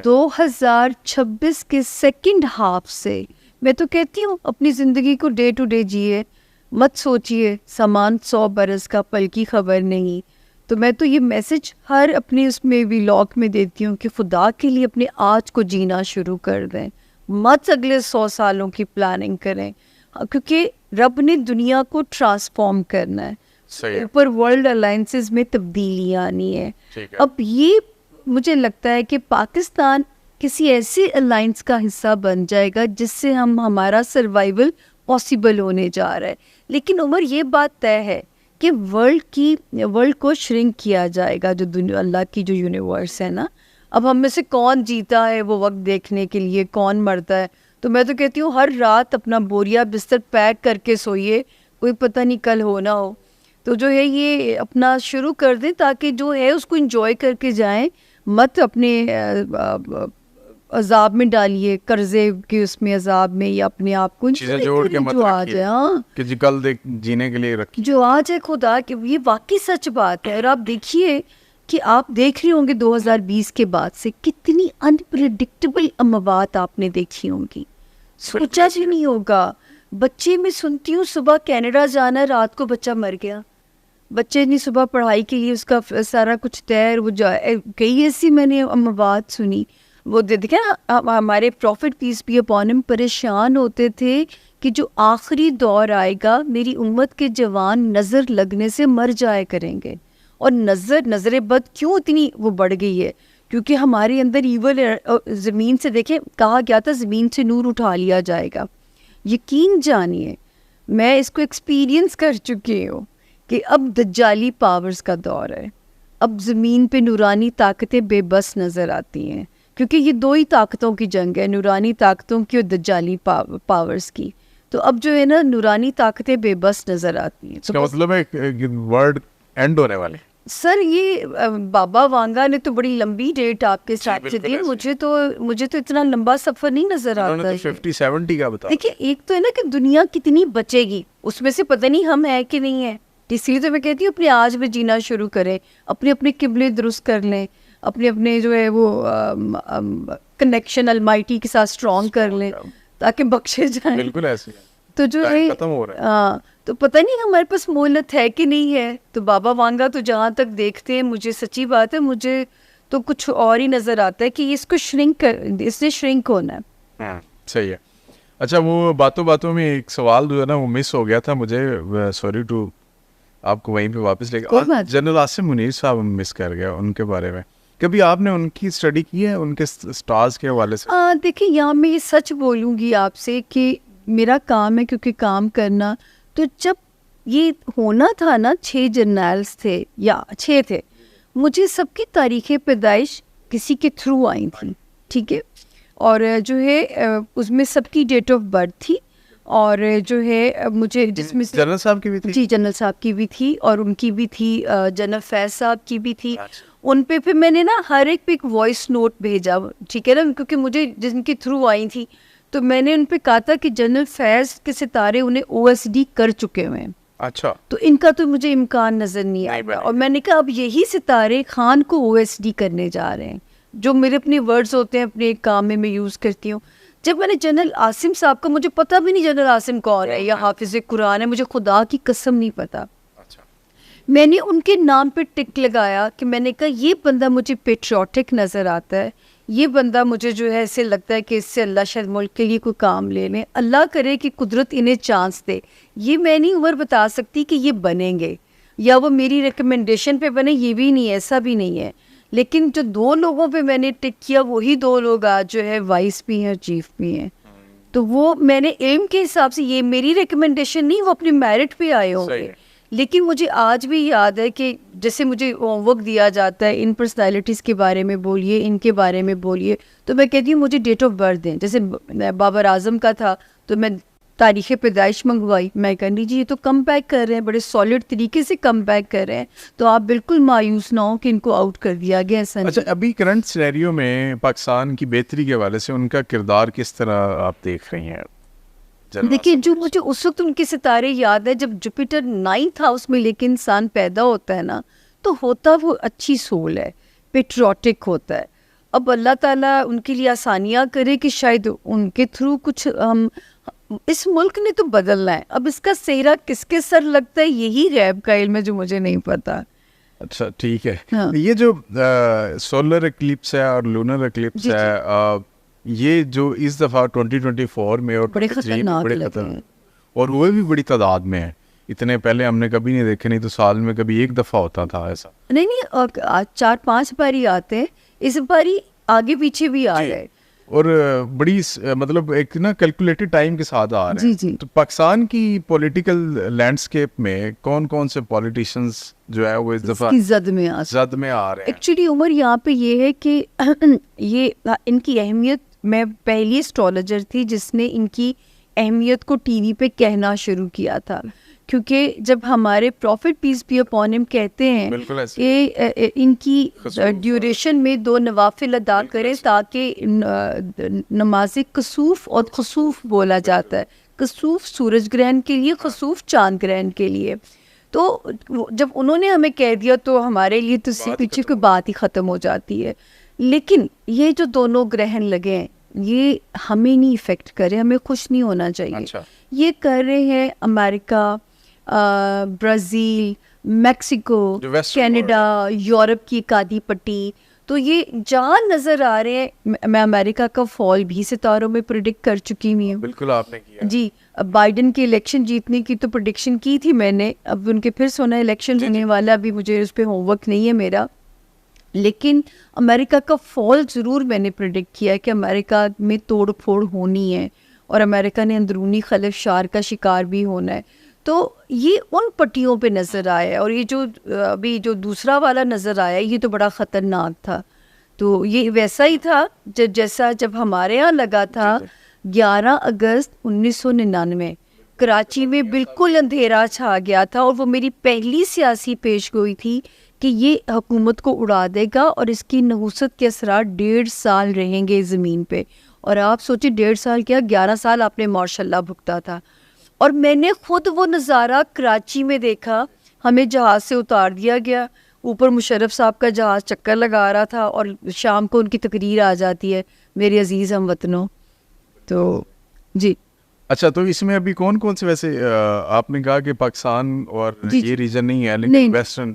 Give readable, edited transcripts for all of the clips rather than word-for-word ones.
2026 کے second half سے میں تو کہتی ہوں اپنی زندگی کو ڈے ٹو ڈے جیے، مت سوچیے سامان 100 برس کا، پل کی خبر نہیں. تو میں تو یہ میسج ہر اپنی اس میں ویلاگ میں دیتی ہوں کہ خدا کے لیے اپنے آج کو جینا شروع کر دیں، مت اگلے 100 سالوں کی پلاننگ کریں، کیونکہ رب نے دنیا کو ٹرانسفارم کرنا ہے. اوپر ورلڈ الائنسز میں تبدیلیاں آنی ہے. اب یہ مجھے لگتا ہے کہ پاکستان کسی ایسے الائنس کا حصہ بن جائے گا جس سے ہمارا سروائیول پاسبل ہونے جا رہا ہے. لیکن عمر یہ بات طے ہے کہ ورلڈ کو شرنک کیا جائے گا، جو دنیا اللہ کی جو یونیورس ہے نا. اب ہم میں سے کون جیتا ہے وہ وقت دیکھنے کے لیے، کون مرتا ہے. تو میں تو کہتی ہوں ہر رات اپنا بوریا بستر پیک کر کے سوئیے، کوئی پتہ نہیں کل ہو نہ ہو. تو جو ہے یہ اپنا شروع کر دیں تاکہ جو ہے اس کو انجوائے کر کے جائیں، مت اپنے عذاب میں ڈالیے، قرضے کے اس میں عذاب میں، یا اپنے آپ کو چیزیں جوڑ کے مت رکھیے کہ جی کل جینے کے لیے رکھیے جو آج ہے. خدا کہ یہ واقعی سچ بات ہے. اور آپ دیکھیے کہ آپ دیکھ رہے ہوں گے 2020 کے بعد سے کتنی انپریڈکٹیبل اموات آپ نے دیکھی ہوں گی، سوچا بھی نہیں ہوگا. بچے میں سنتی ہوں صبح کینیڈا جانا ہے، رات کو بچہ مر گیا. بچے نے صبح پڑھائی کے لیے اس کا سارا کچھ تیر وہ کئی ایسی میں نے اموات سنی. وہ دیکھیں ہمارے پروفٹ پیس بھی اپون ہم پریشان ہوتے تھے کہ جو آخری دور آئے گا میری امت کے جوان نظر لگنے سے مر جائے کریں گے. اور نظر بد کیوں اتنی وہ بڑھ گئی ہے؟ کیونکہ ہمارے اندر ایول زمین سے دیکھیں کہا گیا تھا زمین سے نور اٹھا لیا جائے گا. یقین جانیے میں اس کو ایکسپیرینس کر چکی ہوں کہ اب دجالی پاورز کا دور ہے. اب زمین پہ نورانی طاقتیں بے بس نظر آتی ہیں، کیونکہ یہ دو ہی طاقتوں کی جنگ ہے، نورانی طاقتوں کی اور دجالی پاورز کی. تو اب جو ہے نا نورانی طاقتیں بے بس نظر آتی ہیں. اس کا مطلب ہے ورلڈ اینڈ ہونے والے. سر یہ بابا وانگا نے تو بڑی لمبی ڈیٹ آپ کے ساتھ سے دی. مجھے تو اتنا لمبا سفر نہیں نظر آتا. 50-70 کا بتا. دیکھیے ایک تو ہے نا کہ دنیا کتنی بچے گی، اس میں سے پتہ نہیں ہم ہیں کہ نہیں ہے. اس لیے تو میں کہتی ہوں اپنے آج میں جینا شروع کریں، اپنے قبلے درست کر لیں، اپنے جو ہے وہ کنیکشن المائٹی کے ساتھ اسٹرانگ کر لیں تاکہ بخشے جائیں. بالکل ایسے تو جو ہے تو پتہ نہیں ہمارے پاس مہلت ہے کہ نہیں ہے. تو بابا وانگا تو جہاں تک دیکھتے ہیں، مجھے سچی بات ہے مجھے تو کچھ اور ہی نظر آتا ہے کہ اس کو اس نے شرنک ہونا ہے. صحیح ہے. اچھا وہ باتوں میں ایک سوال جو ہے نا وہ مس ہو گیا تھا مجھے، سوری ٹو آپ کو وہیں پہ واپس لے کے. جنرل عاصم منیر صاحب مس کر گیا، ان کے بارے میں کبھی آپ نے ان کی اسٹڈی کی ہے ان کے اسٹارز کے حوالے سے؟ دیکھیں یہاں میں یہ سچ بولوں گی آپ سے کہ میرا کام ہے کیونکہ کام کرنا. تو جب یہ ہونا تھا نا 6 جرنیلز تھے یا 6 تھے، مجھے سب کی تاریخ پیدائش کسی کے تھرو آئی تھی، ٹھیک ہے. اور جو ہے اس میں سب کی ڈیٹ آف برتھ تھی، اور جو ہے مجھے جس میں جنرل صاحب کی بھی تھی. جی جنرل صاحب کی بھی تھی، اور ان کی بھی تھی، جنرل فیض صاحب کی بھی تھی. ان پہ پھر میں نے نا ہر ایک پہ ایک وائس نوٹ بھیجا، ٹھیک ہے نا، کیونکہ مجھے جن کے تھرو آئی تھی تو میں نے ان پہ کہا تھا کہ جنرل فیض کے ستارے انہیں OSD کر چکے ہوئے ہیں. اچھا. تو ان کا تو مجھے امکان نظر نہیں آیا، اور میں نے کہا اب یہی ستارے خان کو OSD کرنے جا رہے ہیں، جو میرے اپنے ورڈز ہوتے ہیں اپنے ایک کام میں یوز کرتی ہوں. جب میں نے جنرل عاصم صاحب کا، مجھے پتہ بھی نہیں جنرل عاصم کون ہے یا حافظ قرآن ہے، مجھے خدا کی قسم نہیں پتا. میں نے ان کے نام پہ ٹک لگایا کہ میں نے کہا یہ بندہ مجھے پیٹریوٹک نظر آتا ہے، یہ بندہ مجھے جو ہے ایسے لگتا ہے کہ اس سے اللہ شاید ملک کے لیے کوئی کام لے لیں، اللہ کرے کہ قدرت انہیں چانس دے. یہ میں نہیں عمر بتا سکتی کہ یہ بنیں گے یا وہ میری ریکمنڈیشن پہ بنے، یہ بھی نہیں، ایسا بھی نہیں ہے. لیکن جو 2 لوگوں پہ میں نے ٹک کیا وہی 2 لوگ آج جو ہے وائس بھی ہیں، چیف بھی ہیں. تو وہ میں نے علم کے حساب سے، یہ میری ریکمنڈیشن نہیں، وہ اپنی میرٹ پہ آئے ہوں گے. لیکن مجھے آج بھی یاد ہے کہ جیسے مجھے ہوم ورک دیا جاتا ہے ان پرسنالٹیز کے بارے میں بولیے، ان کے بارے میں بولیے، تو میں کہتی ہوں مجھے ڈیٹ آف برتھ دیں. جیسے بابر اعظم کا تھا تو میں تاریخ پیدائش منگوائی، میں کہنی جی یہ تو کم بیک کر رہے ہیں، بڑے سالڈ طریقے سے کم بیک کر رہے ہیں. تو آپ بالکل مایوس نہ ہوں کہ ان کو آؤٹ کر دیا گیا ایسا. اچھا ابھی کرنٹ سینیریو میں پاکستان کی بہتری کے حوالے سے ان کا کردار کس طرح آپ دیکھ رہی ہیں؟ دیکھیے جو مجھے اس وقت ان کے ستارے یاد ہے جب جوپیٹر 9th ہاؤس میں لے کے انسان پیدا ہوتا ہے نا، تو ہوتا وہ اچھی سول ہے، پیٹریوٹک ہوتا ہے. اب اللہ تعالیٰ ان کے لیے آسانیاں کرے کہ شاید ان کے تھرو کچھ ہم اس ملک نے تو بدلنا ہے. اب اس کا سہرا کس کے سر لگتا ہے یہی غیب کا علم ہے جو مجھے نہیں پتا. اچھا ٹھیک ہے. یہ جو سولر ایکلپس ہے اور لونر ایکلپس ہے یہ جو اس دفعہ 2024 میں اور بڑے خطرناک اور وہ بھی بڑی تعداد میں ہے. اتنے پہلے ہم نے کبھی نہیں دیکھے, نہیں تو سال میں کبھی ایک دفعہ ہوتا تھا ایسا. نہیں 4-5 باری آتے ہیں, اس باری آگے پیچھے بھی آ گئے اور بڑی مطلب ایک نا کیلکولیٹڈ ٹائم کے ساتھ آ رہے ہیں. جی. تو پاکستان کی پولیٹیکل لینڈسکیپ میں کون کون سے پولیٹیشنز جو ہے وہ اس دفعہ زد میں آ رہے ہیں؟ ایکچولی عمر یہاں پہ یہ ہے کہ یہ ان کی اہمیت, میں پہلی اسٹرالوجر تھی جس نے ان کی اہمیت کو ٹی وی پہ کہنا شروع کیا تھا, کیونکہ جب ہمارے profit piece be upon him کہتے ہیں کہ ان کی ڈیوریشن میں 2 نوافل ادا کریں تاکہ نماز کسوف اور خسوف بولا جاتا ہے. کسوف سورج گرہن کے لیے, خسوف چاند گرہن کے لیے. تو جب انہوں نے ہمیں کہہ دیا تو ہمارے لیے تو اس سے پیچھے کوئی بات ہی ختم ہو جاتی ہے. لیکن یہ جو دونوں گرہن لگے ہیں یہ ہمیں نہیں افیکٹ کرے, ہمیں خوش نہیں ہونا چاہیے. یہ کر رہے ہیں امریکہ, برازیل, میکسیکو, کینیڈا, یورپ کی ایک آدھی پٹی. تو یہ جہاں نظر آ رہے ہیں, میں امریکہ کا فال بھی ستاروں میں پریڈکٹ کر چکی ہوئی ہوں. بالکل آپ نے کیا جی. بائیڈن کی الیکشن جیتنے کی تو پریڈکشن کی تھی میں نے, اب ان کے پھر سونا الیکشن ہونے والا, ابھی مجھے اس پہ ہوم ورک نہیں ہے میرا, لیکن امریکہ کا فال ضرور میں نے پریڈکٹ کیا کہ امریکہ میں توڑ پھوڑ ہونی ہے اور امریکہ نے اندرونی خلف شار کا شکار بھی ہونا ہے. تو یہ ان پٹیوں پہ نظر آیا, اور یہ جو ابھی جو دوسرا والا نظر آیا یہ تو بڑا خطرناک تھا. تو یہ ویسا ہی تھا جیسا جب ہمارے ہاں لگا تھا 11 اگست 1999 کراچی میں بالکل اندھیرا چھا گیا تھا, اور وہ میری پہلی سیاسی پیش گوئی تھی کہ یہ حکومت کو اڑا دے گا اور اس کی نحوست کے اثرات 1.5 سال رہیں گے زمین پہ. اور آپ سوچیں 1.5 سال کیا 11 سال آپ نے ماشاء اللہ بھگتا تھا. اور میں نے خود وہ نظارہ کراچی میں دیکھا, ہمیں جہاز سے اتار دیا گیا, اوپر مشرف صاحب کا جہاز چکر لگا رہا تھا اور شام کو ان کی تقریر آ جاتی ہے میرے عزیز ہم وطنوں. تو جی اچھا, تو اس میں ابھی کون کون سے ویسے آپ نے کہا کہ پاکستان اور یہ ریجن نہیں ہے لیکن ویسٹرن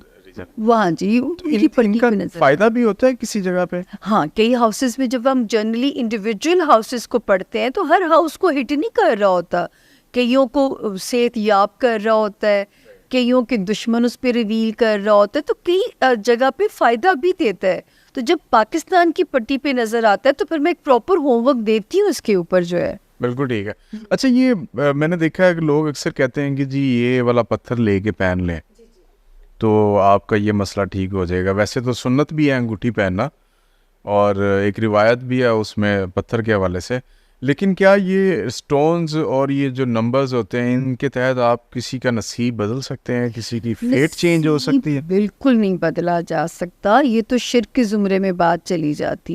وہاں جی ان کا فائدہ بھی ہوتا ہے کسی جگہ پہ. ہاں, کئی ہاؤسز میں جب ہم جنرلی انڈیویجول ہاؤسز کو پڑھتے ہیں تو ہر ہاؤس کو ہٹ نہیں کر رہا ہوتا, کئیوں کو صحت یاب کر رہا ہوتا ہے, کئیوں کے دشمن اس پہ ریویل کر رہا ہوتا ہے, تو کئی جگہ پہ فائدہ بھی دیتا ہے. تو جب پاکستان کی پٹی پہ نظر آتا ہے تو پھر میں ایک پراپر ہوم ورک دیتی ہوں اس کے اوپر جو ہے. بالکل ٹھیک ہے. اچھا, یہ میں نے دیکھا ہے کہ لوگ اکثر کہتے ہیں کہ جی یہ والا پتھر لے کے پہن لیں تو آپ کا یہ مسئلہ ٹھیک ہو جائے گا. ویسے تو سنت بھی ہے انگوٹھی پہننا, اور ایک روایت بھی ہے اس میں پتھر کے حوالے سے, لیکن کیا یہ سٹونز اور یہ جو نمبرز ہوتے ہیں ان کے تحت آپ کسی کا نصیب بدل سکتے ہیں, کسی کی فیٹ چینج ہو سکتی ہے؟ بالکل نہیں بدلا جا سکتا, یہ تو شرک کے زمرے میں بات چلی جاتی ہے.